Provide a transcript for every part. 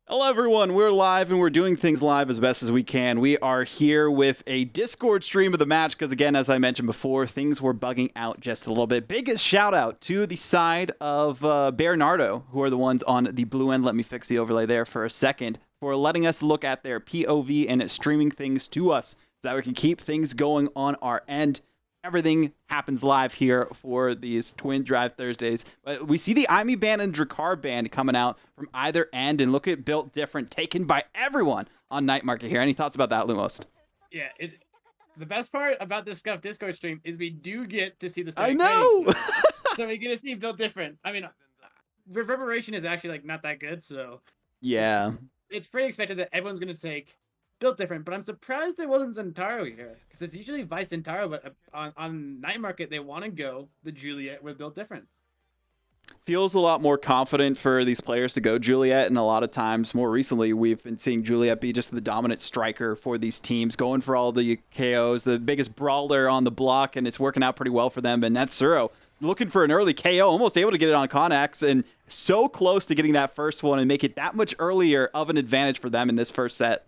Hello, everyone. We're live and we're doing things live as best as we can. We are here with a Discord stream of the match because, again, as I mentioned before, things were bugging out just a little bit. Biggest shout out to the side of Bearnardo, who are the ones on the blue end. Let me fix the overlay there for a second, for letting us look at their POV and streaming things to us so that we can keep things going on our end. Everything happens live here for these Twin Drive Thursdays. But we see the Aimi band and Drakkar band coming out from either end, and look at Built Different, taken by everyone on Night Market here. Any thoughts about that, Lumost? Yeah, the best part about this Scuff Discord stream is we do get to see the I starting know! so we get to see Built Different. I mean, Reverberation is actually not that good, so Yeah. it's pretty expected that everyone's going to take Built Different, but I'm surprised there wasn't Zentaro here, because it's usually Vice Zentaro, but on Night Market, they want to go the Juliet with Built Different. Feels a lot more confident for these players to go Juliet, and a lot of times, more recently, we've been seeing Juliet be just the dominant striker for these teams, going for all the KOs, the biggest brawler on the block, and it's working out pretty well for them. And Atsuro looking for an early KO, almost able to get it on Connax, and so close to getting that first one and make it that much earlier of an advantage for them in this first set.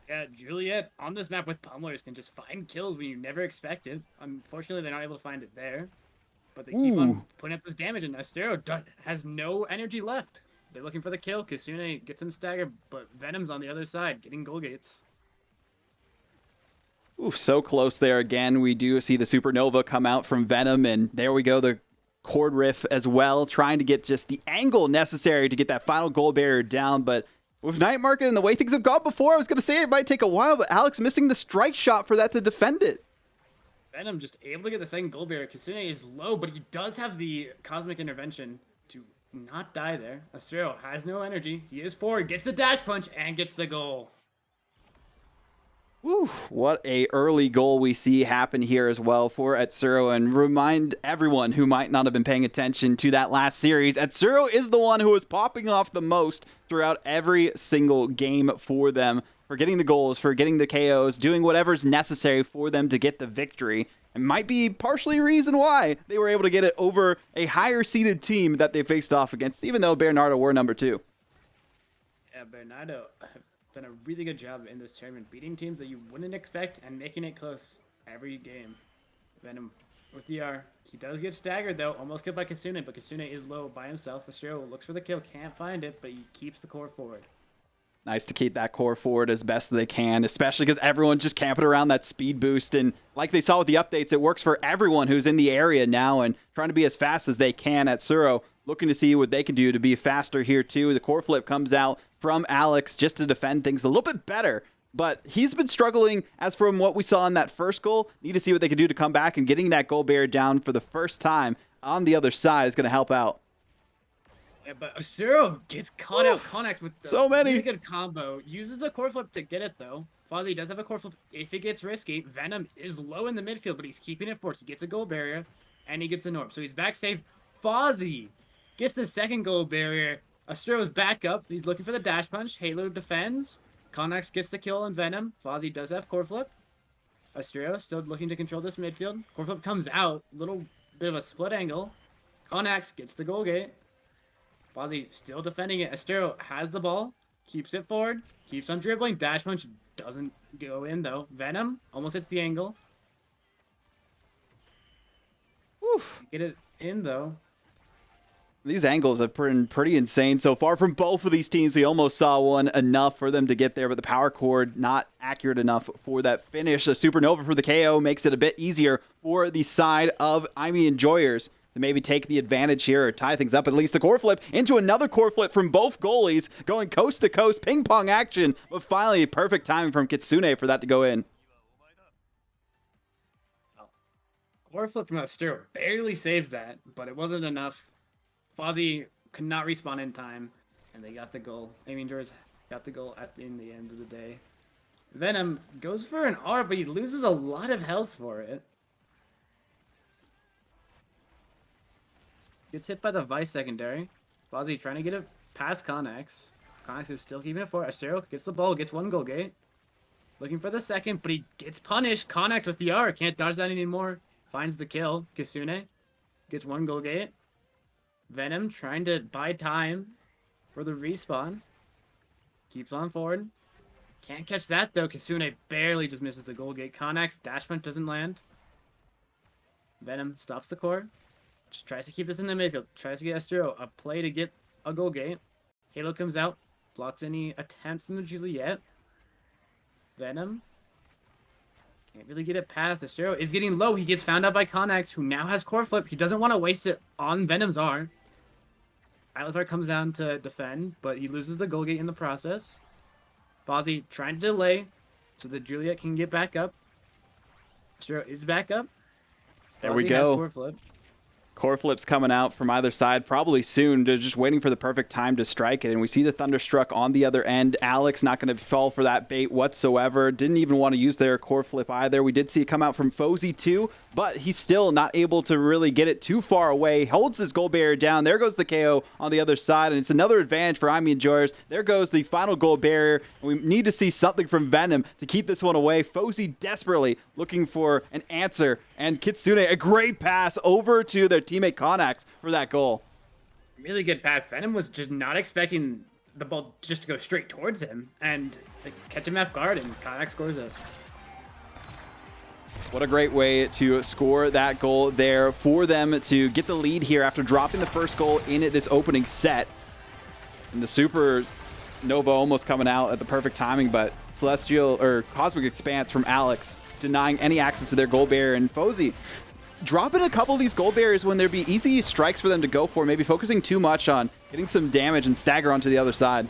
Yeah, Juliet on this map with pummelers can just find kills when you never expect it. Unfortunately, they're not able to find it there. But they keep on putting up this damage, and Atsuro has no energy left. They're looking for the kill. Kitsune gets him staggered, but Venom's on the other side, getting goal gates. Oof, so close there again. We do see the Supernova come out from Venom, and there we go, the Chord Riff as well, trying to get just the angle necessary to get that final goal barrier down. But with Night Market and the way things have gone before, I was going to say it might take a while, but Alex missing the strike shot for that to defend it. Venom just able to get the second goal barrier. Kitsune is low, but he does have the Cosmic Intervention to not die there. Atsuro has no energy. He is forward, gets the dash punch, and gets the goal. Woo, what a early goal we see happen here as well for Atsuro, and remind everyone who might not have been paying attention to that last series, Atsuro is the one who was popping off the most throughout every single game for them, for getting the goals, for getting the KOs, doing whatever's necessary for them to get the victory. And might be partially a reason why they were able to get it over a higher seeded team that they faced off against, even though Bearnardo were number 2. Yeah, Bearnardo done a really good job in this tournament, beating teams that you wouldn't expect and making it close every game. Venom with the R. He does get staggered though, almost killed by Kitsune, but Kitsune is low by himself. Atsuro looks for the kill, can't find it, but he keeps the core forward. Nice to keep that core forward as best they can, especially because everyone's just camping around that speed boost. And like they saw with the updates, it works for everyone who's in the area now and trying to be as fast as they can. Atsuro looking to see what they can do to be faster here too. The core flip comes out from Alex just to defend things a little bit better. But he's been struggling as from what we saw in that first goal. Need to see what they can do to come back, and getting that goal barrier down for the first time on the other side is going to help out. Yeah, but Atsuro gets caught out Connax with so many. Really good combo. Uses the core flip to get it though. Fozey does have a core flip if it gets risky. Venom is low in the midfield, but he's keeping it forward. He gets a goal barrier, and he gets an orb. So he's back safe. Fozey gets the second goal barrier. Atsuro's back up. He's looking for the dash punch. Halo defends. Connax gets the kill on Venom. Fozey does have core flip. Atsuro still looking to control this midfield. Core flip comes out. Little bit of a split angle. Connax gets the goal gate. Fozey still defending it. Atsuro has the ball. Keeps it forward. Keeps on dribbling. Dash punch doesn't go in though. Venom almost hits the angle. Oof. Get it in though. These angles have been pretty insane so far from both of these teams. We almost saw one enough for them to get there, but the power chord not accurate enough for that finish. A Supernova for the KO makes it a bit easier for the side of Aimi Enjoyers to maybe take the advantage here or tie things up. At least the core flip into another core flip from both goalies, going coast to coast, ping pong action, but finally perfect timing from Kitsune for that to go in. Core flip from Atsuro barely saves that, but it wasn't enough. Fozey could not respawn in time, and they got the goal. Aimi Enjoyers got the goal in the end of the day. Venom goes for an R, but he loses a lot of health for it. Gets hit by the Vice secondary. Fozey trying to get it past Connax. Connax is still keeping it for Atsuro. Gets the ball, gets one goal gate. Looking for the second, but he gets punished. Connax with the R. Can't dodge that anymore. Finds the kill. Kitsune gets one goal gate. Venom trying to buy time for the respawn. Keeps on forward. Can't catch that, though. Kitsune barely just misses the goal gate. Connax, dash punch doesn't land. Venom stops the core. Just tries to keep this in the midfield. Tries to get Atsuro a play to get a goal gate. Halo comes out. Blocks any attempt from the Juliet. Venom. Can't really get it past. Atsuro is getting low. He gets found out by Connax, who now has core flip. He doesn't want to waste it on Venom's R. Atlas R comes down to defend, but he loses the goal gate in the process. Fozey trying to delay so that Juliet can get back up. Atsuro is back up. There we Fozey has go. core flip. Core flips coming out from either side probably soon. They're just waiting for the perfect time to strike it. And we see the Thunderstruck on the other end. Alex not going to fall for that bait whatsoever. Didn't even want to use their core flip either. We did see it come out from Fozey too, but he's still not able to really get it too far away. Holds his goal barrier down. There goes the KO on the other side. And it's another advantage for Aimi enjoyers. There goes the final goal barrier. We need to see something from Venom to keep this one away. Fozey desperately looking for an answer. And Kitsune, a great pass over to their teammate Connax for that goal. Really good pass. Venom was just not expecting the ball just to go straight towards him and catch him off guard, and Connax scores it. What a great way to score that goal there for them to get the lead here after dropping the first goal in this opening set. And the Super Nova almost coming out at the perfect timing, but Celestial or Cosmic Expanse from Alex denying any access to their goal barrier, and Fozey dropping a couple of these goal barriers when there'd be easy strikes for them to go for, maybe focusing too much on getting some damage and stagger onto the other side.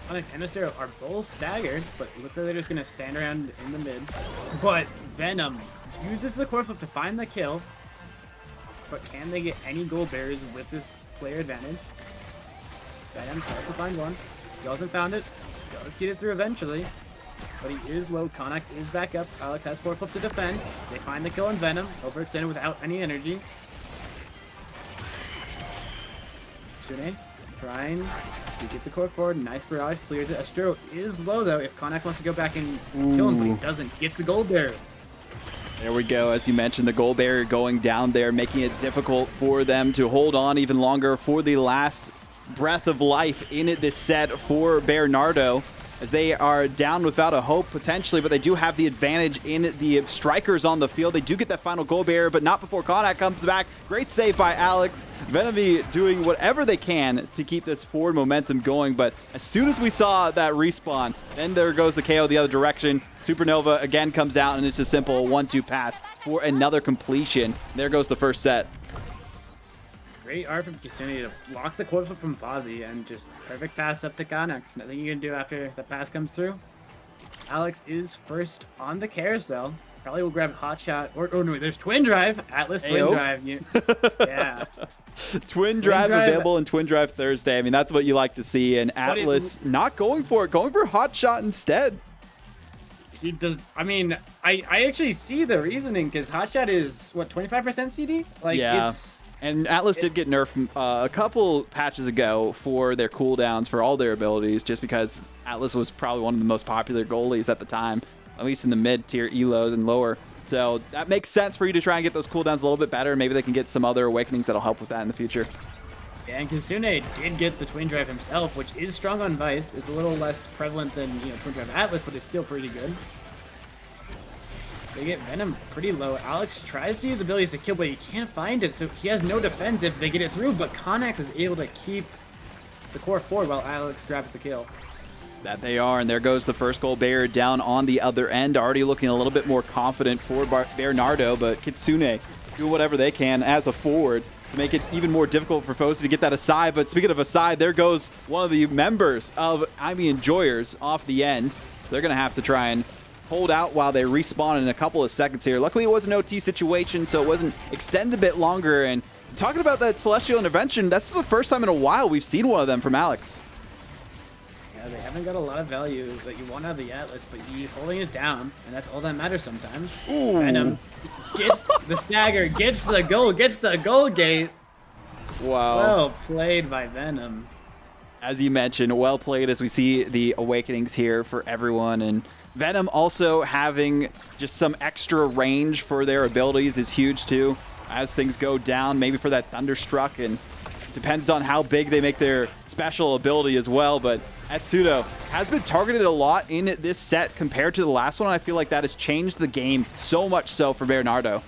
Connax and Atsuro are both staggered, but it looks like they're just going to stand around in the mid. But Venom uses the core flip to find the kill, but can they get any goal barriers with this player advantage? Venom tries to find one. He hasn't found it. Does get it through eventually. But he is low. Connax is back up. Alex has core flip to defend. They find the kill on Venom. Overextended without any energy. Kitsune trying to get the core forward. Nice barrage. Clears it. Atsuro is low though. If Connax wants to go back and kill him, but he doesn't. He gets the gold barrier. There we go. As you mentioned, the goal barrier going down there, making it difficult for them to hold on even longer for the last breath of life in this set for Bearnardo, as they are down without a hope potentially, but they do have the advantage in the strikers on the field. They do get that final goal barrier, but not before Connax comes back. Great save by Alex. Venomy doing whatever they can to keep this forward momentum going, but as soon as we saw that respawn, then there goes the KO the other direction. Supernova again comes out, and it's a simple 1-2 pass for another completion. There goes the first set. Great art from Kitsune to block the core flip from Fozey and just perfect pass up to Connax. Nothing you can do after the pass comes through. Alex is first on the carousel. Probably will grab Hot Shot or no, there's Twin Drive. Atlas Twin Ayo. Drive. Yeah. Twin Drive available in Twin Drive Thursday. I mean, that's what you like to see. And Atlas not going for it, going for Hot Shot instead. He does. I mean, I actually see the reasoning because Hot Shot is what 25% CD. Like yeah. it's. And Atlas did get nerfed a couple patches ago for their cooldowns for all their abilities, just because Atlas was probably one of the most popular goalies at the time, at least in the mid-tier elos and lower. So that makes sense for you to try and get those cooldowns a little bit better. Maybe they can get some other awakenings that'll help with that in the future. Yeah, and Kitsune did get the Twin Drive himself, which is strong on Vice. It's a little less prevalent than Twin Drive Atlas, but it's still pretty good. They get Venom pretty low. Alex tries to use abilities to kill, but he can't find it, so he has no defense if they get it through, but Connax is able to keep the core forward while Alex grabs the kill. That they are, and there goes the first goal barrier down on the other end. Already looking a little bit more confident for Bearnardo, but Kitsune do whatever they can as a forward to make it even more difficult for Fozey to get that aside. But speaking of aside, there goes one of the members of Aimi Enjoyers off the end. So they're going to have to try and hold out while they respawn in a couple of seconds here. Luckily, it was an OT situation, so it wasn't extended a bit longer. And talking about that Celestial Intervention, that's the first time in a while we've seen one of them from Alex. Yeah, they haven't got a lot of value that you want out of the Atlas, but he's holding it down, and that's all that matters sometimes. Ooh. Venom gets the stagger, gets the goal gate. Wow. Well played by Venom. As you mentioned, well played as we see the awakenings here for everyone. And Venom also having just some extra range for their abilities is huge too. As things go down, maybe for that Thunderstruck, and depends on how big they make their special ability as well. But Atsuro has been targeted a lot in this set compared to the last one. I feel like that has changed the game so much so for Bearnardo.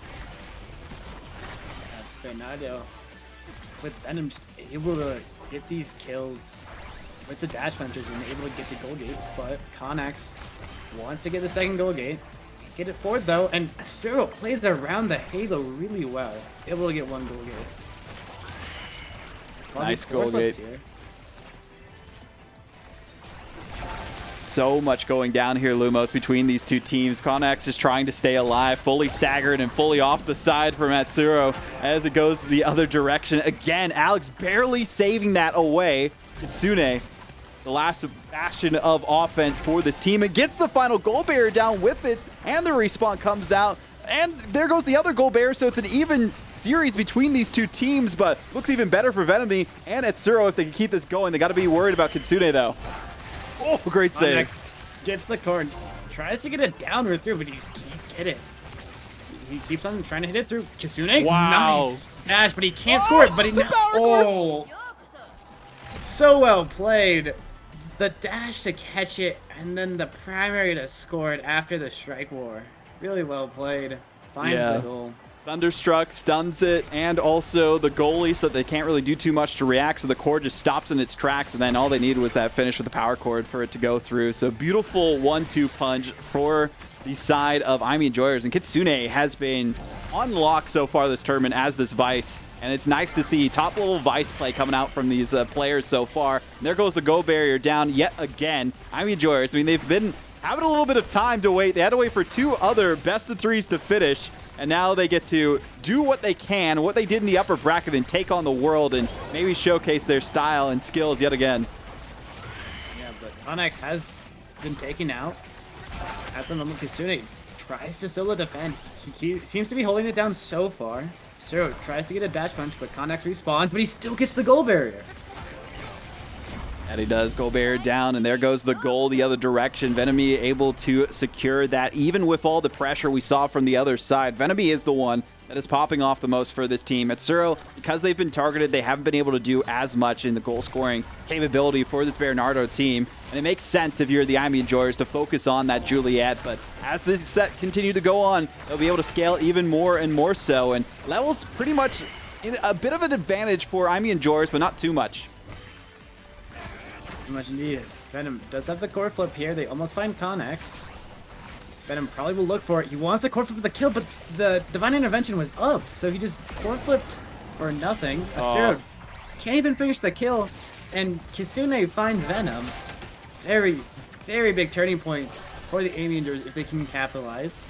Bearnardo with Venom just able to get these kills with the dash punches and able to get the goal gates, but Connax wants to get the second goal gate. Get it forward though, and Atsuro plays around the halo really well. Able to get one goal gate. Nice goal gate. Here. So much going down here, Lumost, between these two teams. Connax is trying to stay alive, fully staggered and fully off the side from Atsuro as it goes the other direction. Again, Alex barely saving that away. Kitsune, the last bastion of offense for this team, and gets the final goal barrier down with it, and the respawn comes out. And there goes the other goal barrier, so it's an even series between these two teams, but looks even better for Venomyami and Atsuro if they can keep this going. They got to be worried about Kitsune, though. Oh, great save. Connax gets the corn, tries to get it downward through, but he just can't get it. He keeps on trying to hit it through. Kitsune, wow. Nice dash, but he can't score it. But he so well played. The dash to catch it, and then the primary to score it after the strike war. Really well played. Finds the goal. Thunderstruck stuns it, and also the goalie, so they can't really do too much to react, so the cord just stops in its tracks, and then all they needed was that finish with the power cord for it to go through. So beautiful 1-2 punch for the side of Aimi Enjoyers, and Kitsune has been on lock so far this tournament as this Vice, and it's nice to see top-level Vice play coming out from these players so far. And there goes the goal barrier down yet again. Aimi Enjoyers, I mean, they've been having a little bit of time to wait. They had to wait for 2 other best-of-3s to finish, and now they get to do what they can, what they did in the upper bracket, and take on the world and maybe showcase their style and skills yet again. Yeah, but Connax has been taken out. At the moment, Kitsune tries to solo defend. He seems to be holding it down so far. Atsuro tries to get a dash punch, but Connax respawns, but he still gets the goal barrier. And he does. Goal barrier down, and there goes the goal the other direction. Venomyami able to secure that, even with all the pressure we saw from the other side. Venomyami is the one that is popping off the most for this team. Atsuro, because they've been targeted, they haven't been able to do as much in the goal-scoring capability for this Bearnardo team. And it makes sense if you're the Aimi Enjoyers to focus on that Juliet, but as this set continue to go on, they'll be able to scale even more and more so. And levels pretty much in a bit of an advantage for Aimi Enjoyers, but not too much. Much indeed. Venom does have the core flip here. They almost find Connax. Venom probably will look for it. He wants the core flip for the kill, but the divine intervention was up, so he just core flipped for nothing. Atsuro can't even finish the kill, and Kitsune finds Venom. Very, very big turning point for the Aimi Enjoyers if they can capitalize.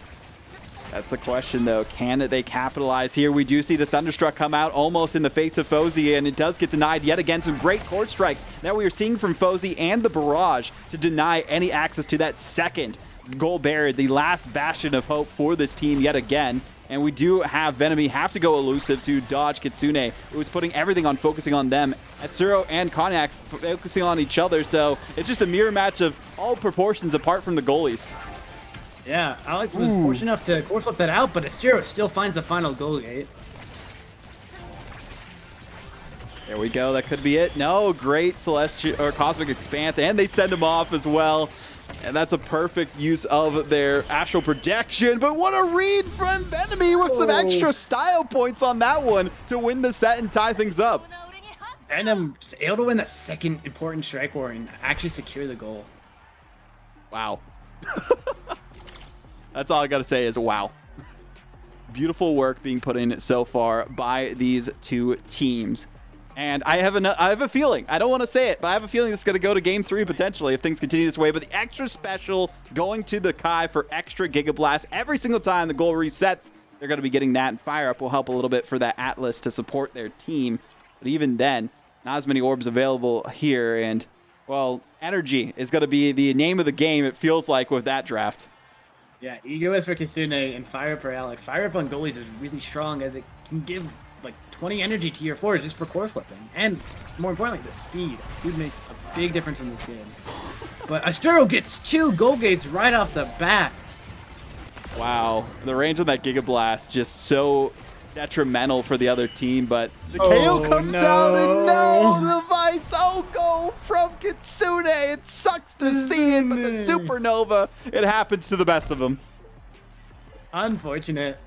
That's the question, though. Can they capitalize here? We do see the Thunderstruck come out almost in the face of Fozey, and it does get denied yet again. Some great cord strikes that we are seeing from Fozey and the Barrage to deny any access to that second goal barrier, the last bastion of hope for this team yet again. And we do have Venomyami have to go elusive to dodge Kitsune, who is putting everything on focusing on them. Atsuro and Connax focusing on each other, so it's just a mirror match of all proportions apart from the goalies. Yeah, Alex was fortunate enough to core flip that out, but Atsuro still finds the final goal gate. There we go. That could be it. No, great Celestial or Cosmic Expanse, and they send him off as well. And that's a perfect use of their Astral Projection. But what a read from Venomyami with some extra style points on that one to win the set and tie things up. Venom just able to win that second important strike war and actually secure the goal. Wow. That's all I got to say is wow. Beautiful work being put in so far by these two teams. And I have a feeling, I don't want to say it, but I have a feeling this is going to go to game 3 potentially if things continue this way. But the extra special going to the Kai for extra Giga Blast every single time the goal resets. They're going to be getting that, and Fire Up will help a little bit for that Atlas to support their team. But even then, not as many orbs available here. And, well, energy is going to be the name of the game, it feels like, with that draft. Yeah, Ego is for Kitsune and Fire Up for Alex. Fire Up on goalies is really strong as it can give like 20 energy to your fours just for core flipping. And more importantly, the speed. Speed makes a big difference in this game. But Atsuro gets 2 goal gates right off the bat. Wow. The range on that Giga Blast just so detrimental for the other team, but the KO comes out and no, the Vice goal from Kitsune. It sucks to see it, but the supernova, it happens to the best of them. Unfortunate.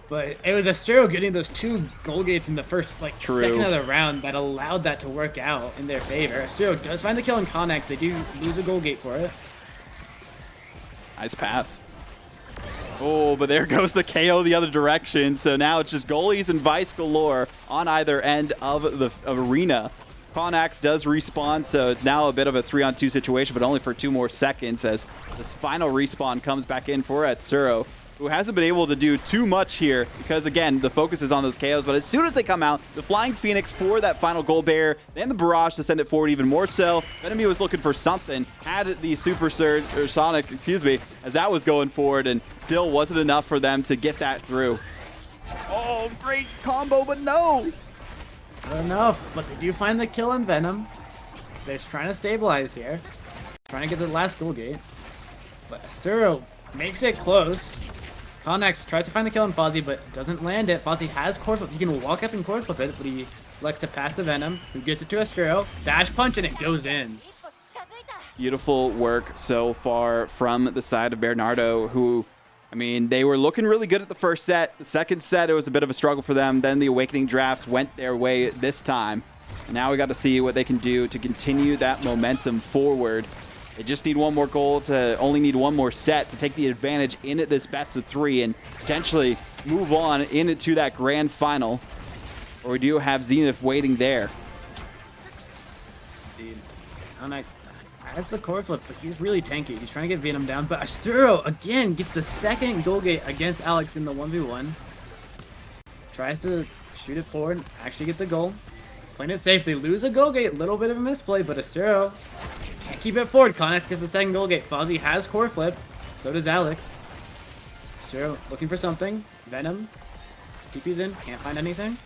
But it was Atsuro getting those 2 goal gates in the first, second of the round that allowed that to work out in their favor. Atsuro does find the kill in Connax. They do lose a goal gate for it. Nice pass. Oh, but there goes the KO the other direction. So now it's just goalies and Vice galore on either end of the arena. Connax does respawn, so it's now a bit of a 3-on-2 situation, but only for 2 more seconds as this final respawn comes back in for Atsuro, who hasn't been able to do too much here because, again, the focus is on those KOs. But as soon as they come out, the Flying Phoenix for that final goal barrier, then the Barrage to send it forward even more so. Venomyami was looking for something, had the Super Surge, or Sonic, excuse me, as that was going forward, and still wasn't enough for them to get that through. Oh, great combo, but no! Not enough, but they do find the kill on Venom. They're trying to stabilize here. Trying to get the last goal gate. But Atsuro makes it close. Connax tries to find the kill on Fozey, but doesn't land it. Fozey has core flip. He can walk up and core flip it, but he elects to pass to Venom, who gets it to Atsuro. Dash punch, and it goes in. Beautiful work so far from the side of Bearnardo, who, I mean, they were looking really good at the first set. The second set, it was a bit of a struggle for them. Then the Awakening drafts went their way this time. Now we got to see what they can do to continue that momentum forward. They just need one more goal to only need one more set to take the advantage in this best of 3 and potentially move on into that grand final. Or we do have Zenith waiting there. Indeed. Connax has the core flip, but he's really tanky. He's trying to get Venom down, but Atsuro again gets the second goal gate against Alex in the 1v1. Tries to shoot it forward, actually get the goal. Playing it safe. They lose a goal gate, a little bit of a misplay, but Atsuro can't keep it forward. Connax gets the second goal gate. Fozey has core flip. So does Alex. Atsuro looking for something. Venom. TP's in. Can't find anything.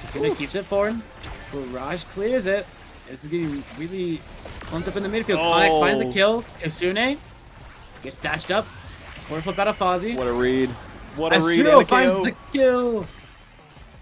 Kitsune keeps it forward. Barrage clears it. This is getting really clumped up in the midfield. Connax finds the kill. Kitsune gets dashed up. Core flip out of Fozey. What a read. What a read. Atsuro finds the kill.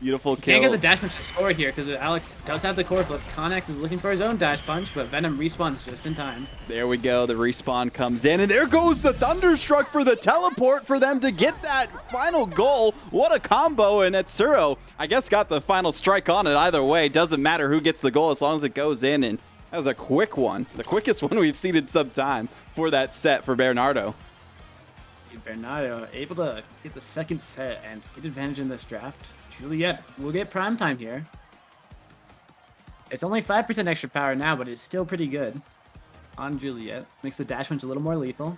Beautiful kill. Can't get the dash punch to score here because Alex does have the core flip. Connax is looking for his own dash punch, but Venom respawns just in time. There we go. The respawn comes in, and there goes the Thunderstruck for the teleport for them to get that final goal. What a combo, and Atsuro, I guess, got the final strike on it either way. Doesn't matter who gets the goal as long as it goes in, and that was a quick one. The quickest one we've seen in some time for that set for Bearnardo. Bearnardo able to get the second set and get advantage in this draft. Juliet will get prime time here. It's only 5% extra power now, but it's still pretty good on Juliet. Makes the dash punch a little more lethal.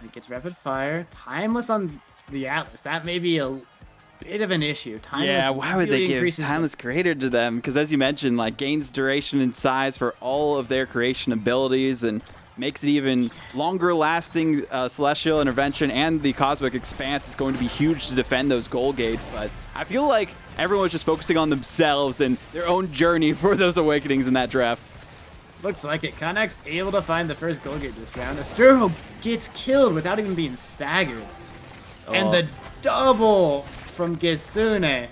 It gets rapid fire. Timeless on the Atlas. That may be a bit of an issue. Timeless, yeah, why would really they give Timeless Creator to them? Because as you mentioned, like, gains duration and size for all of their creation abilities and makes it even longer lasting. Celestial Intervention and the Cosmic Expanse is going to be huge to defend those goal gates, but I feel like everyone's just focusing on themselves and their own journey for those awakenings in that draft. Looks like it. Connax able to find the first goal gate this round. Atsuro gets killed without even being staggered. And the double from Kitsune.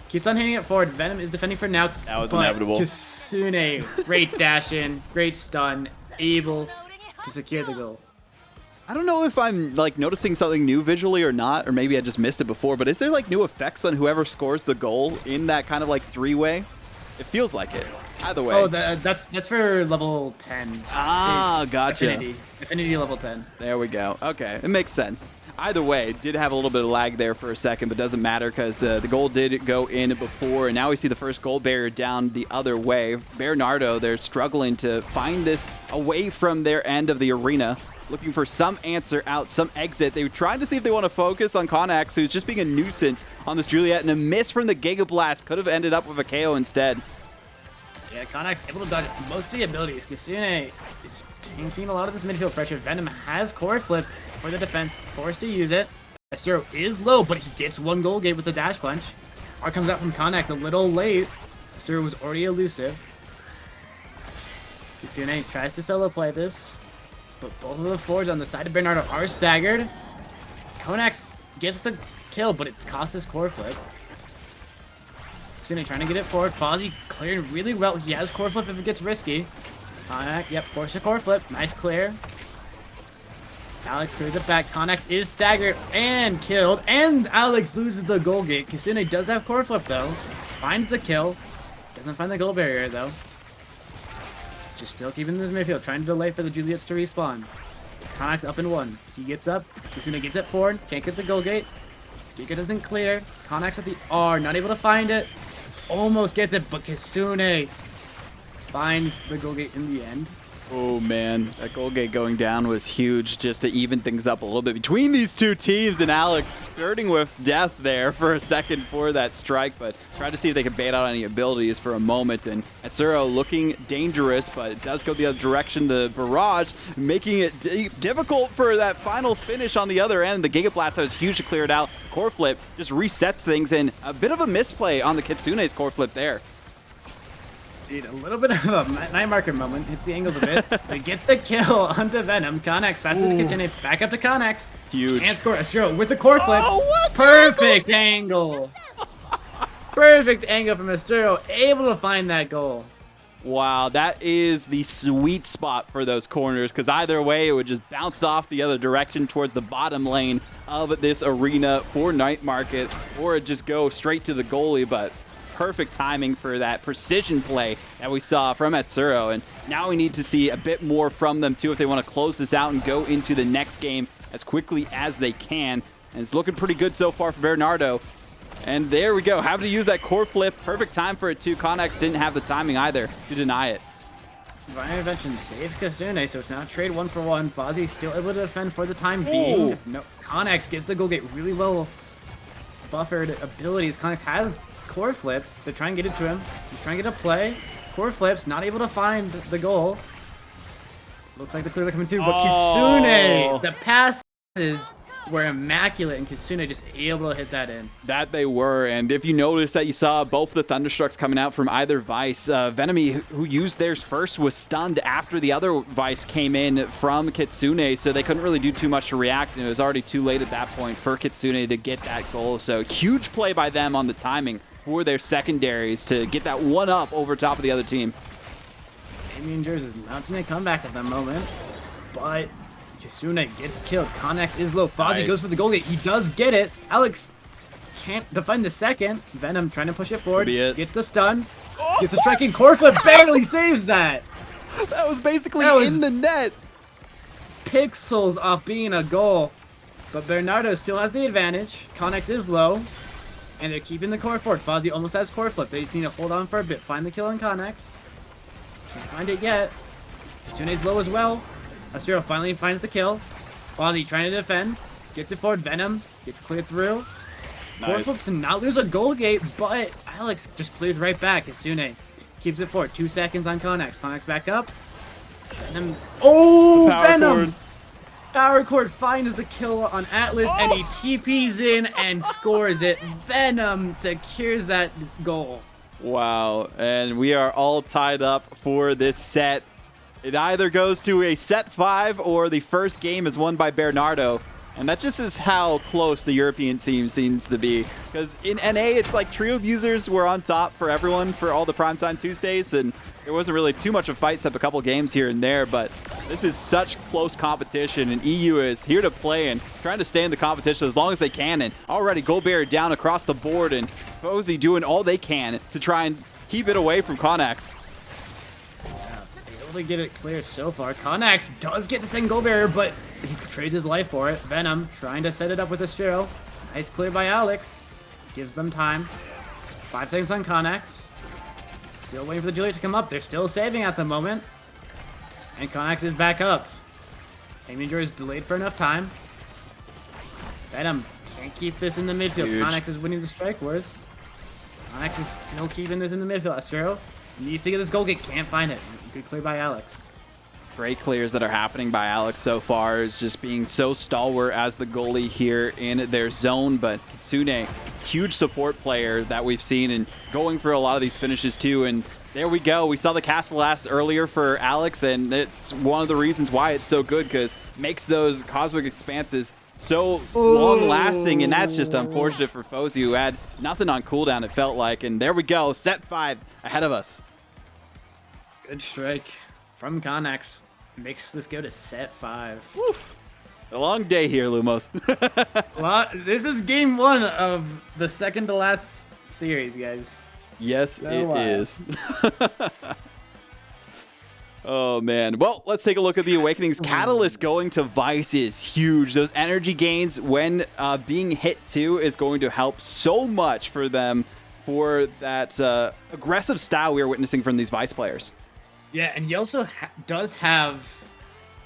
Keeps on hitting it forward. Venom is defending for now. That was inevitable. Kitsune, great dash in, great stun, able to secure the goal. I don't know if I'm like noticing something new visually or not, or maybe I just missed it before, but is there like new effects on whoever scores the goal in that kind of like 3-way? It feels like it. Either way. Oh, that's for level 10. Ah, gotcha. Affinity level 10. There we go. Okay, it makes sense. Either way, did have a little bit of lag there for a second, but doesn't matter because the goal did go in before, and now we see the first goal barrier down the other way. Bearnardo, they're struggling to find this away from their end of the arena, looking for some answer out, some exit. They were trying to see if they want to focus on Connax, who's just being a nuisance on this Juliet, and a miss from the Giga Blast could have ended up with a KO instead. Yeah, Connax able to dodge most of the abilities. Kitsune is tanking a lot of this midfield pressure. Venom has core flip for the defense, forced to use it. Atsuro is low, but he gets one goal gate with the dash punch. R comes out from Connax a little late. Atsuro was already elusive. Kitsune tries to solo play this, But both of the forwards on the side of Bearnardo are staggered. Connax gets the kill, but it costs his core flip. Kitsune trying to get it forward. Fozey clearing really well. He has core flip if it gets risky. Connax, yep, force a core flip. Nice clear. Alex clears it back. Connax is staggered and killed. And Alex loses the goal gate. Kitsune does have core flip though. Finds the kill. Doesn't find the goal barrier though. Just still keeping this midfield. Trying to delay for the Juliets to respawn. Connax up in 1. He gets up. Kitsune gets it forward. Can't get the goal gate. Giga doesn't clear. Connax with the R. Not able to find it. Almost gets it, but Kitsune finds the goal gate in the end. Oh man, that goal gate going down was huge just to even things up a little bit between these two teams, and Alex skirting with death there for a second for that strike, but tried to see if they could bait out any abilities for a moment, and Atsuro looking dangerous, but it does go the other direction. The barrage making it difficult for that final finish on the other end. The Giga Blast that was huge to clear it out. Core flip just resets things, and a bit of a misplay on the Kitsune's core flip there. Dude, a little bit of a night marker moment. Hits the angles a bit. They get the kill onto Venom. Connax passes to Kitsune. Back up to Connax. Huge. And score. Atsuro with the core flip. Oh, what? Perfect angle. Perfect angle from Atsuro. Able to find that goal. Wow, that is the sweet spot for those corners, because either way, it would just bounce off the other direction towards the bottom lane of this arena for Night Market, or it just go straight to the goalie, but perfect timing for that precision play that we saw from Atsuro. And now we need to see a bit more from them too if they want to close this out and go into the next game as quickly as they can. And it's looking pretty good so far for Bearnardo. And there we go, having to use that core flip. Perfect time for it too. Connax didn't have the timing either to deny it. Divine Intervention saves Kitsune, so it's now trade 1-for-1. Fozzy still able to defend for the time being. Ooh. No, Connax gets the goal gate really well buffered abilities. Connax has core flip. They're trying to get it to him. He's trying to get a play. Core flips, not able to find the goal. Looks like the clears are coming through, but Kitsune, the passes were immaculate, and Kitsune just able to hit that in. That they were, and if you notice that you saw both the Thunderstrucks coming out from either Vice, Venomyami, who used theirs first, was stunned after the other Vice came in from Kitsune, so they couldn't really do too much to react, and it was already too late at that point for Kitsune to get that goal. So huge play by them on the timing for their secondaries to get that one up over top of the other team. Aimi and Jers is mounting a comeback at that moment, but Kitsune gets killed. Connax is low. Fozzy goes for the goal gate. He does get it. Alex can't defend the second. Venom trying to push it forward. Gets the stun. Gets the striking core flip. Barely saves that. That was basically in the net. Pixels off being a goal. But Bearnardo still has the advantage. Connax is low. And they're keeping the core forward. Fozzy almost has core flip. They just need to hold on for a bit. Find the kill on Connax. Can't find it yet. Kitsune's low as well. Atsuro finally finds the kill. Fozzy trying to defend. Gets it forward. Venom gets cleared through. Core flips to not lose a goal gate, but Alex just clears right back. Kitsune keeps it forward. 2 seconds on Connax. Connax back up. Venom. Oh, Venom! Power Chord finds the kill on Atlas, and he TPs in and scores it. Venom secures that goal. Wow, and we are all tied up for this set. It either goes to a set 5 or the first game is won by Bearnardo. And that just is how close the European team seems to be. Because in NA, it's like trio abusers were on top for everyone for all the Primetime Tuesdays. And there wasn't really too much of a fight except a couple games here and there. But this is such close competition. And EU is here to play and trying to stay in the competition as long as they can. And already goal barrier down across the board. And Fozey doing all they can to try and keep it away from Connax. To get it clear so far. Connax does get the second goal barrier, but he trades his life for it. Venom trying to set it up with a Atsuro. Nice clear by Alex. Gives them time. 5 seconds on Connax. Still waiting for the Juliet to come up. They're still saving at the moment. And Connax is back up. Aimi is delayed for enough time. Venom can't keep this in the midfield. Huge. Connax is winning the strike wars. Connax is still keeping this in the midfield. Atsuro needs to get this goal gate. Can't find it. Good clear by Alex. Great clears that are happening by Alex so far, is just being so stalwart as the goalie here in their zone. But Kitsune, huge support player that we've seen and going for a lot of these finishes too. And There we go. We saw the Castle Last earlier for Alex, and it's one of the reasons why it's so good, because makes those Cosmic Expanses so long-lasting, and that's just unfortunate for Fozey, who had nothing on cooldown, it felt like. And there we go, set 5 ahead of us. Good strike from Connax. Makes this go to set 5. Woof. A long day here, Lumost. Well, this is game 1 of the second to last series, guys. Yes, it is. Oh, man. Well, let's take a look at the Awakenings. Catalyst going to Vice is huge. Those energy gains when being hit too is going to help so much for them for that aggressive style we are witnessing from these Vice players. Yeah, and he also does have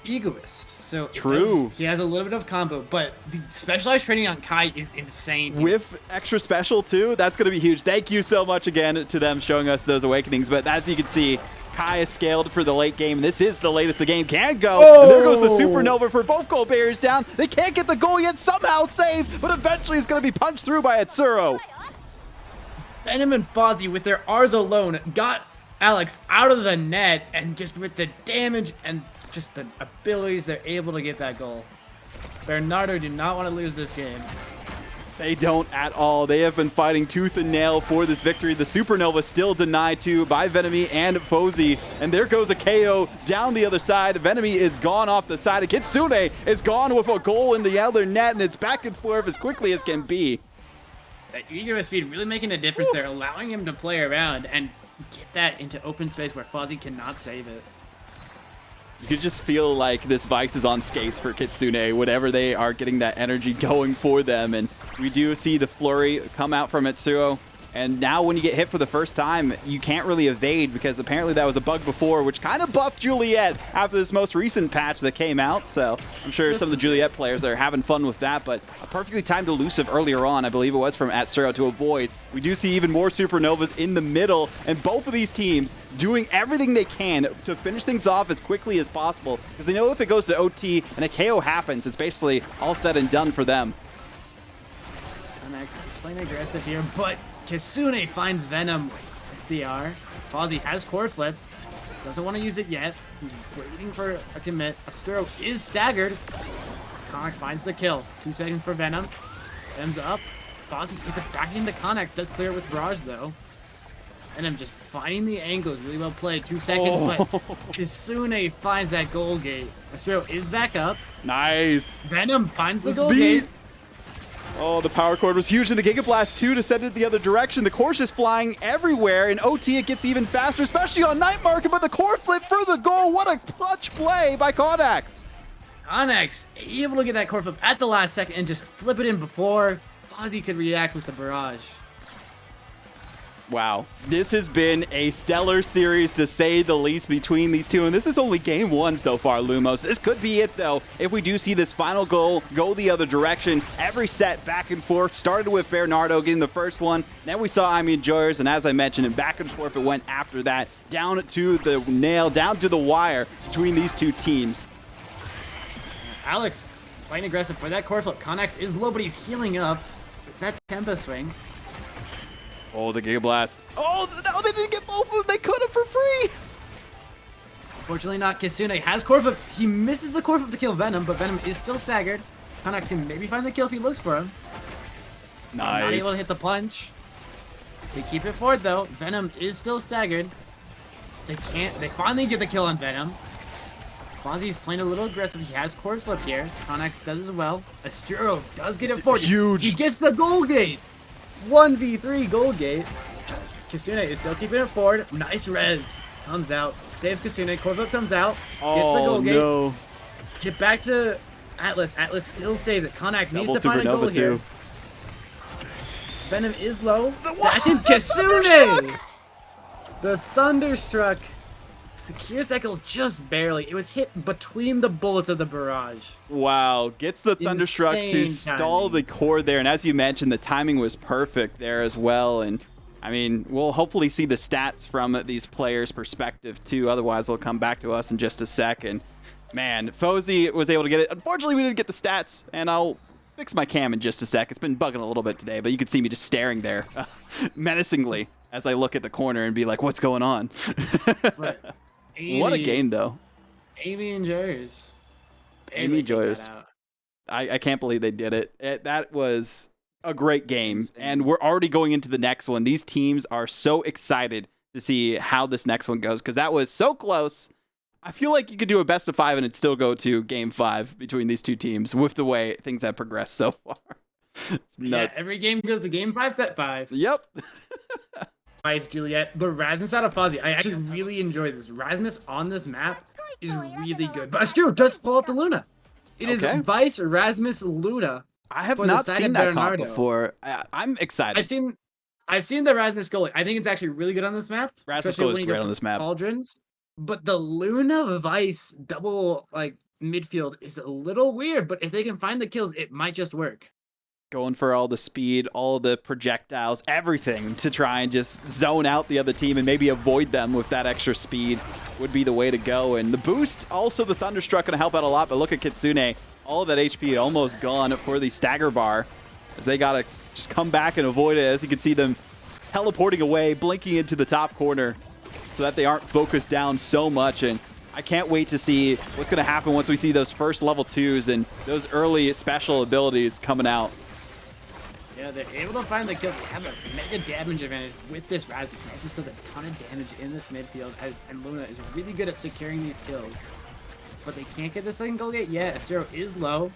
Egoist. So true. He has a little bit of combo, but the specialized training on Kai is insane. With extra special too, that's going to be huge. Thank you so much again to them showing us those Awakenings. But as you can see, Kai is scaled for the late game. This is the latest the game can go. Oh! And there goes the Supernova for both goal barriers down. They can't get the goal yet, somehow saved, but eventually it's going to be punched through by Atsuro. Venom and Fozey with their R's alone got Alex out of the net, and just with the damage and just the abilities, they're able to get that goal. Bearnardo do not want to lose this game. They don't at all. They have been fighting tooth and nail for this victory. The Supernova still denied too by Venomyami and Fozey. And there goes a KO down the other side. Venomyami is gone off the side. Kitsune is gone with a goal in the other net, and it's back and forth as quickly as can be. That Egoist speed really making a difference there, allowing him to play around and get that into open space where Fozey cannot save it. You could just feel like this Vice is on skates for Kitsune, whatever they are getting that energy going for them. And we do see the flurry come out from Atsuro. And now when you get hit for the first time, you can't really evade, because apparently that was a bug before, which kind of buffed Juliet after this most recent patch that came out. So I'm sure some of the Juliet players are having fun with that, but a perfectly timed elusive earlier on, I believe it was from Atsuro, to avoid. We do see even more Supernovas in the middle, and both of these teams doing everything they can to finish things off as quickly as possible, because they know if it goes to OT and a KO happens, it's basically all said and done for them. Connax is playing aggressive here, but Kitsune finds Venom with the R. Fozey has core flip. Doesn't want to use it yet. He's waiting for a commit. Atsuro is staggered. Connax finds the kill. 2 seconds for Venom. Venom's up. Fozey gets it back into Connax. Does clear it with Barrage though. Venom just finding the angles. Really well played. 2 seconds, but Kitsune finds that goal gate. Atsuro is back up. Nice. Venom finds the The goal speed. gate. Oh, the power cord was huge in the Giga Blast 2 to send it the other direction. The core's just flying everywhere. In OT, it gets even faster, especially on Night Market, but the core flip for the goal. What a clutch play by Connax. Connax able to get that core flip at the last second and just flip it in before Fozey could react with the barrage. Wow, this has been a stellar series to say the least between these two, and this is only game 1 so far, Lumos. This could be it though, if we do see this final goal go the other direction. Every set back and forth, started with Bearnardo getting the first one, then we saw Aimi and Joyers, and as I mentioned, and back and forth it went after that, down to the nail, down to the wire between these two teams. Alex playing aggressive for that core flip. Connax is low, but he's healing up with that tempo swing. Oh, the Giga Blast. Oh, no, they didn't get both of them. They could have for free. Unfortunately not. Kitsune has core flip. He misses the core flip to kill Venom, but Venom is still staggered. Connax can maybe find the kill if he looks for him. Nice. Not able to hit the punch. They keep it forward though. Venom is still staggered. They finally get the kill on Venom. Fozzy's playing a little aggressive. He has core flip here. Connax does as well. Atsuro does get it forward. Huge. He gets the goal gate. 1v3 goal gate. Kitsune is still keeping it forward. Nice res. Comes out. Saves Kitsune. Core flip comes out. Gets the goal gate. No. Get back to Atlas. Atlas still saves it. Connax needs Double to find a goal Supernova here. too. Venom is low. Dashing Kitsune! The Thunderstruck secures that goal just barely. It was hit between the bullets of the barrage. Wow, gets the Thunderstruck to Insane stall timing. the core there. And as you mentioned, the timing was perfect there as well. And I mean, we'll hopefully see the stats from these players' perspective too. Otherwise, they'll come back to us in just a sec. And man, Fozey was able to get it. Unfortunately, we didn't get the stats. And I'll fix my cam in just a sec. It's been bugging a little bit today, but you can see me just staring there menacingly. as I look at the corner and be like, what's going on? But What a game, though. Aimi and Jers. Aimi Jers. I can't believe they did it. That was a great game. Insane. And we're already going into the next one. These teams are so excited to see how this next one goes because that was so close. I feel like you could do a best of 5 and it'd still go to game 5 between these two teams with the way things have progressed so far. It's nuts. Yeah, every game goes to game 5, set 5. Yep. Vice, Juliet, the Rasmus out of Fozey. I actually really enjoy this. Rasmus on this map is really good. But Atsuro does pull out the Luna. It is Vice, Rasmus, Luna. I have not seen that comp before. I'm excited. I've seen the Rasmus goalie. I think it's actually really good on this map. Rasmus goalie is great on this map. Cauldrons. But the Luna Vice double midfield is a little weird. But if they can find the kills, it might just work. Going for all the speed, all the projectiles, everything to try and just zone out the other team and maybe avoid them with that extra speed would be the way to go. And the boost, also the Thunderstruck, going to help out a lot. But look at Kitsune. All of that HP almost gone for the stagger bar as they got to just come back and avoid it. As you can see them teleporting away, blinking into the top corner so that they aren't focused down so much. And I can't wait to see what's going to happen once we see those first level 2s and those early special abilities coming out. Yeah, they're able to find the kill. They have a mega damage advantage with this Rasmus. Rasmus does a ton of damage in this midfield, and Luna is really good at securing these kills. But they can't get the second goal gate yet. Atsuro is low.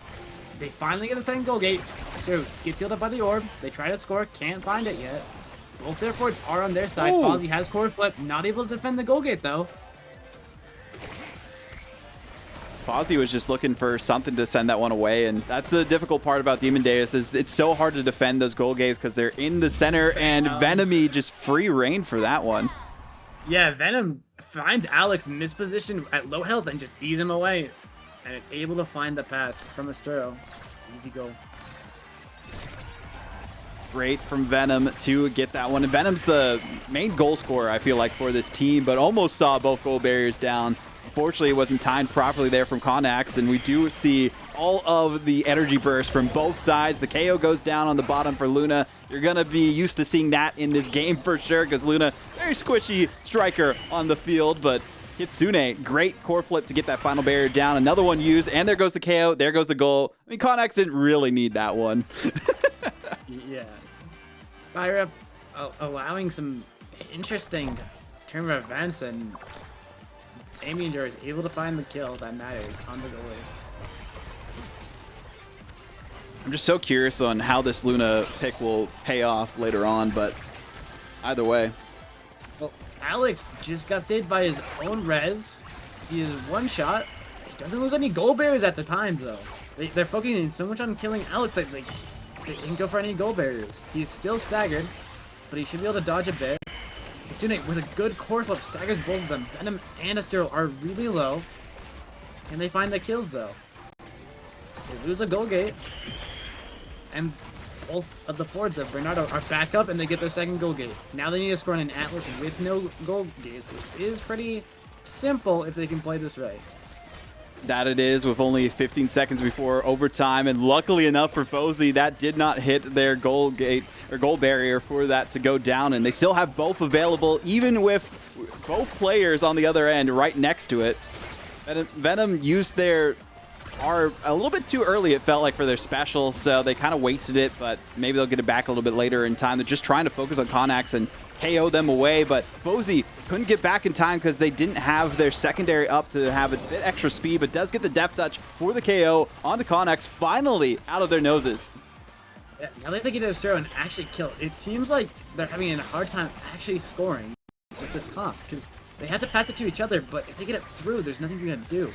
They finally get the second goal gate. Atsuro gets healed up by the orb. They try to score, can't find it yet. Both their forwards are on their side. Fozey has core flip, not able to defend the goal gate though. Fozey was just looking for something to send that one away, and that's the difficult part about Demon Deus is it's so hard to defend those goal gates because they're in the center, and Venomyami just free reign for that one. Yeah, Venom finds Alex mispositioned at low health and just ease him away, and able to find the pass from Atsuro. Easy goal. Great from Venom to get that one. And Venom's the main goal scorer, I feel like, for this team, but almost saw both goal barriers down. Unfortunately, it wasn't timed properly there from Connax, and we do see all of the energy burst from both sides. The KO goes down on the bottom for Luna. You're going to be used to seeing that in this game for sure, because Luna, very squishy striker on the field, but Kitsune, great core flip to get that final barrier down. Another one used, and there goes the KO. There goes the goal. I mean, Connax didn't really need that one. Yeah. Fire up, allowing some interesting turn of events, and Aimi and Jers is able to find the kill that matters on the goalie. I'm just so curious on how this Luna pick will pay off later on, but either way. Well, Alex just got saved by his own res. He is one shot. He doesn't lose any goal barriers at the time, though. They're focusing so much on killing Alex that they didn't go for any goal barriers. He's still staggered, but he should be able to dodge a bit. Kitsune, with a good core flip, staggers both of them. Venom and Atsuro are really low. Can they find the kills, though? They lose a goal gate. And both of the forwards of Bearnardo are back up, and they get their second goal gate. Now they need to score on an Atlas with no goal gates, which is pretty simple if they can play this right. That it is, with only 15 seconds before overtime, and luckily enough for Fozey, that did not hit their goal gate or goal barrier for that to go down, and they still have both available, even with both players on the other end right next to it. Venom used their R a little bit too early, it felt like, for their special, so they kind of wasted it, but maybe they'll get it back a little bit later in time. They're just trying to focus on Connax and KO them away, but Fozey couldn't get back in time because they didn't have their secondary up to have a bit extra speed, but does get the Death Touch for the KO onto Connax, finally out of their noses. Yeah, now they think it is Atsuro and actually kill. It seems like they're having a hard time actually scoring with this comp, because they have to pass it to each other, but if they get it through, there's nothing you're going to do.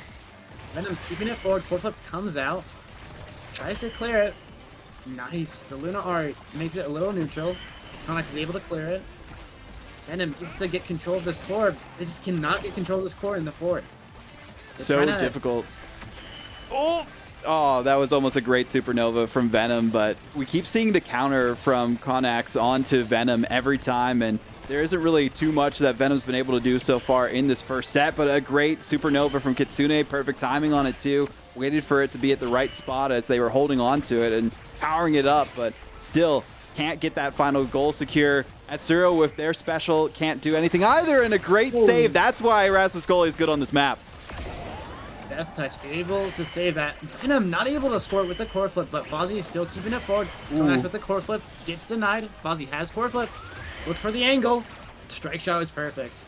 Venom's keeping it forward, core flip comes out, tries to clear it. Nice. The Luna R makes it a little neutral. Connax is able to clear it. Venom needs to get control of this core. They just cannot get control of this core in the fort. So difficult. Oh, that was almost a great supernova from Venom, but we keep seeing the counter from Connax onto Venom every time, and there isn't really too much that Venom's been able to do so far in this first set, but a great supernova from Kitsune, perfect timing on it too. Waited for it to be at the right spot as they were holding on to it and powering it up, but still can't get that final goal secure Atsuro with their special can't do anything either, and a great save. That's why Erasmus Goalie is good on this map. Death Touch able to save that. Venom not able to score with the core flip, but Fozey is still keeping it forward. Connax with the core flip gets denied. Fozey has core flip. Looks for the angle. Strike shot is perfect.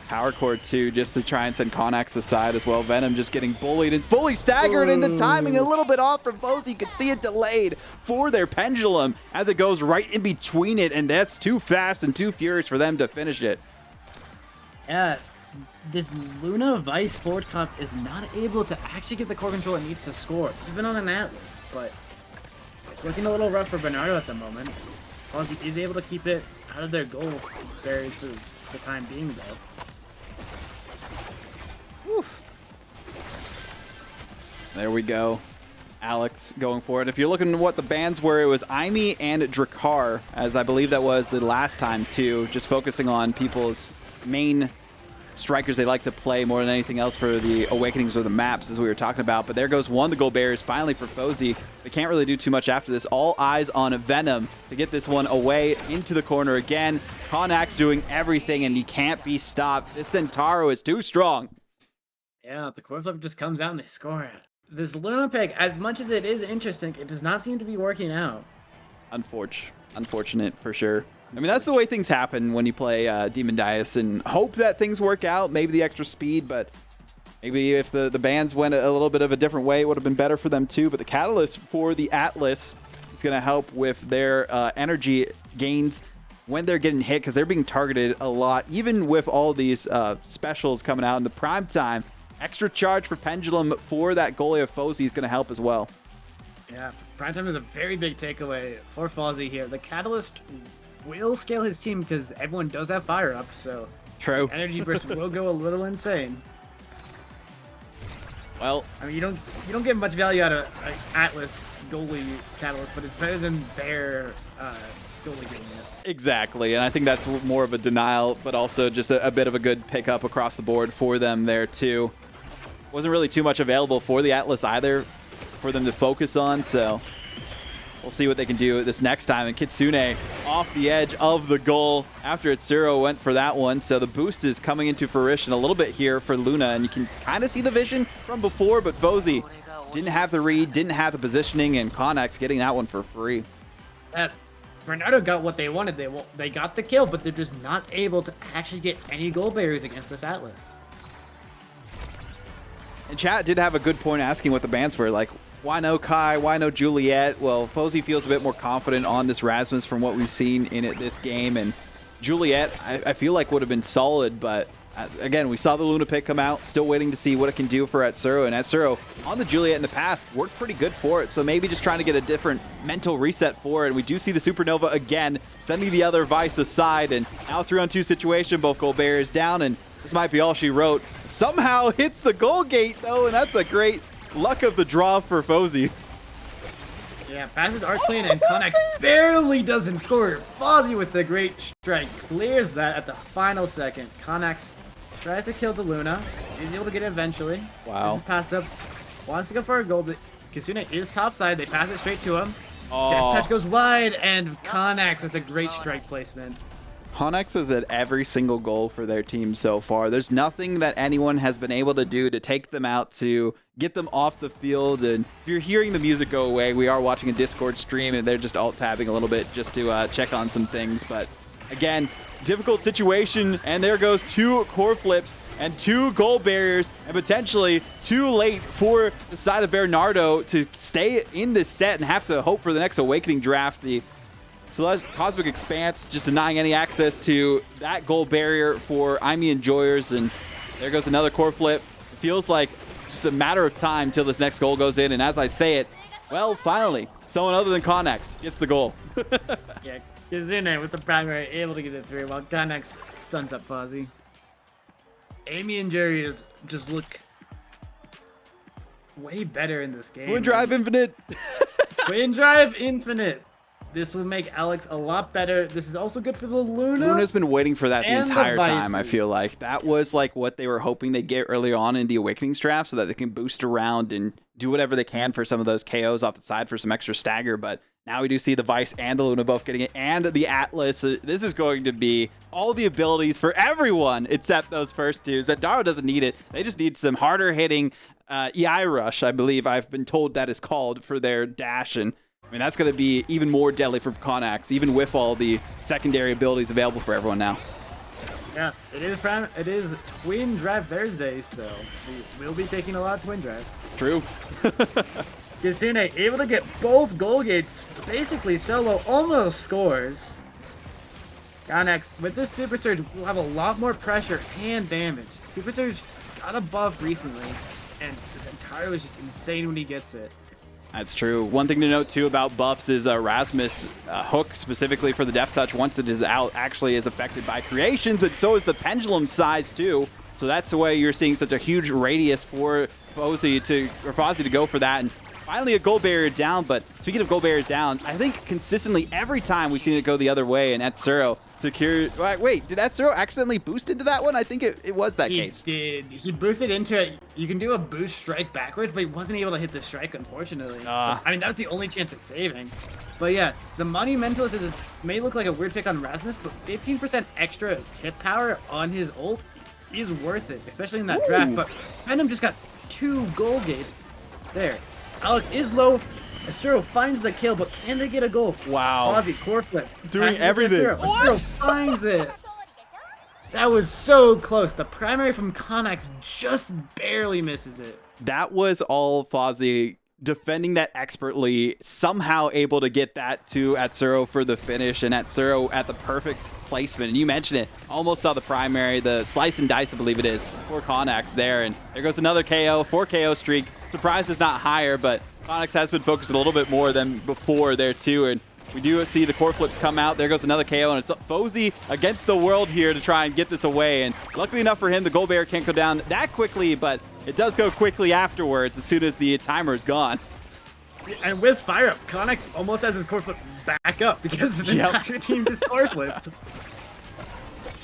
Power chord too, just to try and send Connax aside as well. Venom just getting bullied and fully staggered, and the timing a little bit off from Fozey. You could see it delayed for their pendulum as it goes right in between it, and that's too fast and too furious for them to finish it. Yeah, this Luna Vice forward comp is not able to actually get the core control it needs to score, even on an Atlas, but it's looking a little rough for Bearnardo at the moment. Fozey is able to keep it out of their goal berries for the time being, though. Oof. There we go. Alex going for it. If you're looking at what the bans were, it was Aimi and Drakkar, as I believe that was the last time too, just focusing on people's main strikers they like to play more than anything else for the Awakenings or the maps, as we were talking about. But there goes one of the goal barriers finally for Fozey. They can't really do too much after this. All eyes on Venom to get this one away into the corner again. Connax doing everything, and he can't be stopped. This Centauro is too strong. Yeah, the core flip just comes out and they score it. This Luna pick, as much as it is interesting, it does not seem to be working out. Unfortunate for sure. I mean, that's the way things happen when you play Demon Dias, and hope that things work out, maybe the extra speed, but maybe if the bans went a little bit of a different way, it would have been better for them too. But the catalyst for the Atlas is going to help with their energy gains when they're getting hit, because they're being targeted a lot, even with all these specials coming out in the prime time. Extra charge for Pendulum for that goalie of Fozey is going to help as well. Yeah, prime time is a very big takeaway for Fozey here. The Catalyst will scale his team because everyone does have fire up, so true. Energy burst will go a little insane. Well, I mean, you don't get much value out of Atlas goalie Catalyst, but it's better than their goalie getting it. Exactly, and I think that's more of a denial, but also just a bit of a good pickup across the board for them there too. Wasn't really too much available for the Atlas either for them to focus on, so we'll see what they can do this next time. And Kitsune off the edge of the goal after Atsuro went for that one. So the boost is coming into fruition a little bit here for Luna, and you can kind of see the vision from before, but Fozey didn't have the read, didn't have the positioning, and Connax getting that one for free. Bearnardo got what they wanted. They got the kill, but they're just not able to actually get any goal barriers against this Atlas. And chat did have a good point asking what the bans were. Like, why no Kai? Why no Juliet? Well, Fozey feels a bit more confident on this Rasmus from what we've seen in it this game. And Juliet, I feel like would have been solid, but again, we saw the Luna pick come out. Still waiting to see what it can do for Atsuro. And Atsuro on the Juliet in the past worked pretty good for it. So maybe just trying to get a different mental reset for it. And we do see the Supernova again, sending the other Vice aside. And now 3-on-2 situation, both goal barriers down. And this might be all she wrote. Somehow hits the goal gate, though, and that's a great luck of the draw for Fozey. Yeah, passes are clean, and Connax barely doesn't score. Fozey with the great strike clears that at the final second. Connax tries to kill the Luna. He's able to get it eventually. Wow. This is passed up. Wants to go for a goal. Kitsune is topside. They pass it straight to him. Oh. Death touch goes wide, and Connax with a great strike placement. Connax has had every single goal for their team so far. There's nothing that anyone has been able to do to take them out, to get them off the field. And if you're hearing the music go away, we are watching a Discord stream, and they're just alt-tabbing a little bit just to check on some things. But again, difficult situation, and there goes 2 core flips and 2 goal barriers, and potentially too late for the side of Bearnardo to stay in this set and have to hope for the next Awakening draft. The Cosmic Expanse just denying any access to that goal barrier for Aimi Enjoyers, and there goes another core flip. It feels like just a matter of time till this next goal goes in, and as I say it, well, finally, someone other than Connax gets the goal. Yeah, Kitsune with the primary able to get it through, while Connax stuns up Fozey. Aimi and Jerry just look way better in this game. Twin Drive Infinite. Twin Drive Infinite. This will make Alex a lot better. This is also good for the Luna. Luna's been waiting for that the and entire the time, I Vices. feel like. That was like what they were hoping they'd get earlier on in the Awakenings draft so that they can boost around and do whatever they can for some of those KOs off the side for some extra stagger. But Now we do see the Vice and the Luna both getting it, and the Atlas. This is going to be all the abilities for everyone except those first two. Zendaro doesn't need it. They just need some harder hitting EI Rush, I believe I've been told that is called, for their dash. And I mean, that's going to be even more deadly for Connax, even with all the secondary abilities available for everyone now. Yeah, it is Twin Drive Thursday, so we'll be taking a lot of Twin Drive. True. Kitsune able to get both goal gates, basically solo, almost scores. Connax, with this Super Surge, will have a lot more pressure and damage. Super Surge got a buff recently, and this entire was just insane when he gets it. That's true. One thing to note, too, about buffs is Rasmus hook, specifically for the Death Touch, once it is out, actually is affected by creations, but so is the pendulum size, too. So that's the way you're seeing such a huge radius for Fozey to go for that. And finally a goal barrier down, but speaking of goal barriers down, I think consistently every time we've seen it go the other way, and Atsuro secure. Wait, did Atsuro accidentally boost into that one? I think it was that case. He did. He boosted into it. You can do a boost strike backwards, but he wasn't able to hit the strike, unfortunately. I mean, that was the only chance at saving. But yeah, the Monumentalist may look like a weird pick on Rasmus, but 15% extra hit power on his ult is worth it, especially in that draft. But Venom just got 2 goal gates there. Alex is low. Atsuro finds the kill, but can they get a goal? Wow. Fozey core flip. Doing everything. Atsuro finds it. That was so close. The primary from Connax just barely misses it. That was all Fozey defending that expertly, somehow able to get that to Atsuro for the finish, and Atsuro at the perfect placement. And you mentioned it, almost saw the primary, the slice and dice, I believe it is, for Connax there. And there goes another KO, 4 KO streak. Surprised it's not higher, but Connax has been focused a little bit more than before there too. And we do see the core flips come out. There goes another KO, and it's Fozey against the world here to try and get this away. And luckily enough for him, the gold barrier can't go down that quickly, but it does go quickly afterwards as soon as the timer is gone. And with Fire Up, Connax almost has his core flip back up because the entire team just core flipped.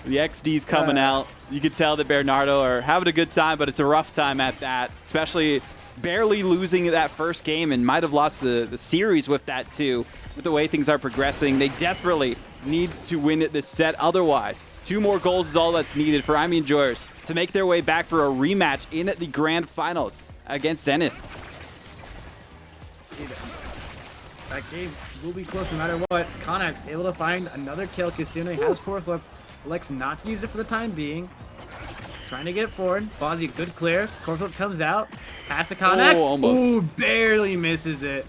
The XD's coming out. You can tell that Bearnardo are having a good time, but it's a rough time at that, especially barely losing that first game, and might have lost the series with that too. With the way things are progressing, they desperately need to win this set. Otherwise, 2 more goals is all that's needed for Aimi Enjoyers to make their way back for a rematch in the grand finals against Zenith. That game will be close no matter what. Connax able to find another kill. Kitsune has core flip. Elects not to use it for the time being. Trying to get forward. Fozey, good clear. Core flip comes out. Pass to Connax. Oh, almost. Ooh, barely misses it.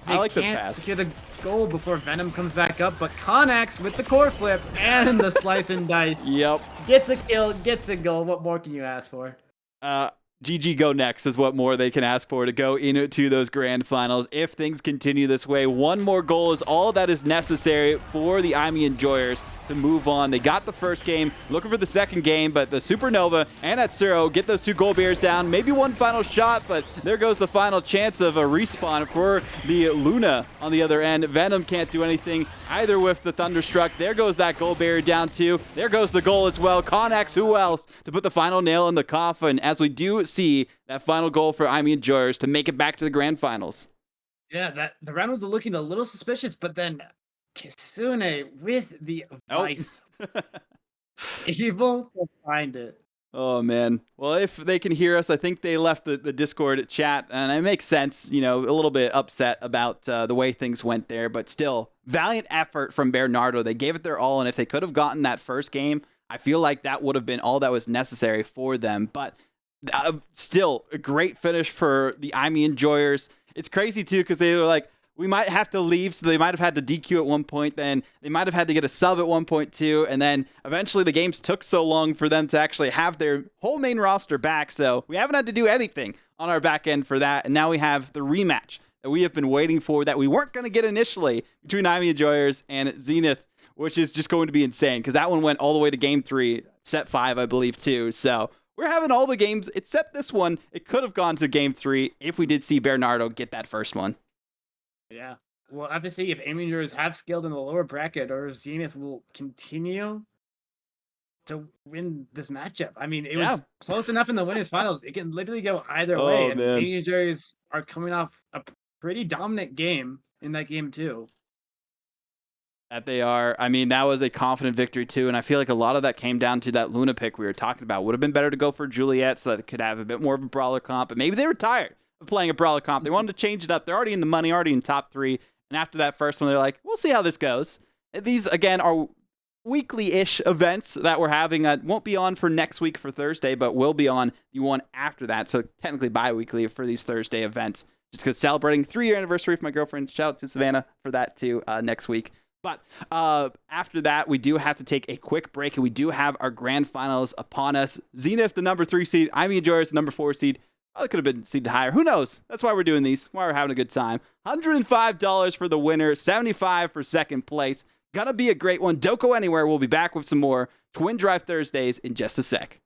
They I like the can't pass. secure the goal before Venom comes back up, but Connax with the core flip and the slice and dice. Yep. Gets a kill, gets a goal. What more can you ask for? GG go next is what more they can ask for to go into those grand finals. If things continue this way, 1 more goal is all that is necessary for the Aimi Enjoyers to move on. They got the first game, looking for the second game, but the Supernova and Atsuro get those 2 goal bears down. Maybe 1 final shot, but there goes the final chance of a respawn for the Luna on the other end. Venom can't do anything either with the Thunderstruck. There goes that goal barrier down too. There goes the goal as well. Connax, who else to put the final nail in the coffin as we do see that final goal for Aimi Enjoyers to make it back to the grand finals. Yeah, the round was looking a little suspicious, but then Kitsune with the vice able to find it. Oh man. Well, if they can hear us, I think they left the Discord chat, and it makes sense, you know, a little bit upset about the way things went there, but still valiant effort from Bearnardo. They gave it their all, and if they could have gotten that first game, I feel like that would have been all that was necessary for them. But still a great finish for the Aimi Enjoyers. It's crazy too, because they were like, we might have to leave, so they might have had to DQ at one point, then they might have had to get a sub at one point too, and then eventually the games took so long for them to actually have their whole main roster back, so we haven't had to do anything on our back end for that, and now we have the rematch that we have been waiting for that we weren't going to get initially between Aimi Enjoyers and Zenith, which is just going to be insane, because that one went all the way to game 3, set 5, I believe, too, so we're having all the games except this one. It could have gone to game 3 if we did see Bearnardo get that first one. Yeah. We'll have to see if Aimi Enjoyers have skilled in the lower bracket or Zenith will continue to win this matchup. I mean, it was close enough in the winners finals. It can literally go either way. And Aimi Enjoyers are coming off a pretty dominant game in that game too. That they are. I mean, that was a confident victory too, and I feel like a lot of that came down to that Luna pick we were talking about. Would have been better to go for Juliet so that it could have a bit more of a brawler comp, but maybe they were tired of playing a brawler comp. They wanted to change it up. They're already in the money, already in top 3, and after that first one, they're like, we'll see how this goes. These, again, are weekly-ish events that we're having. Won't be on for next week for Thursday, but will be on the one after that, so technically bi-weekly for these Thursday events, just because celebrating 3-year anniversary for my girlfriend. Shout out to Savannah for that too next week. But after that, we do have to take a quick break, and we do have our grand finals upon us. Zenith, the number 3 seed. Aimi and Joris, the number 4 seed. Oh, it could have been seeded higher. Who knows? That's why we're doing these. Why we're having a good time. $105 for the winner. $75 for second place. Gonna be a great one. Don't go anywhere. We'll be back with some more Twin Drive Thursdays in just a sec.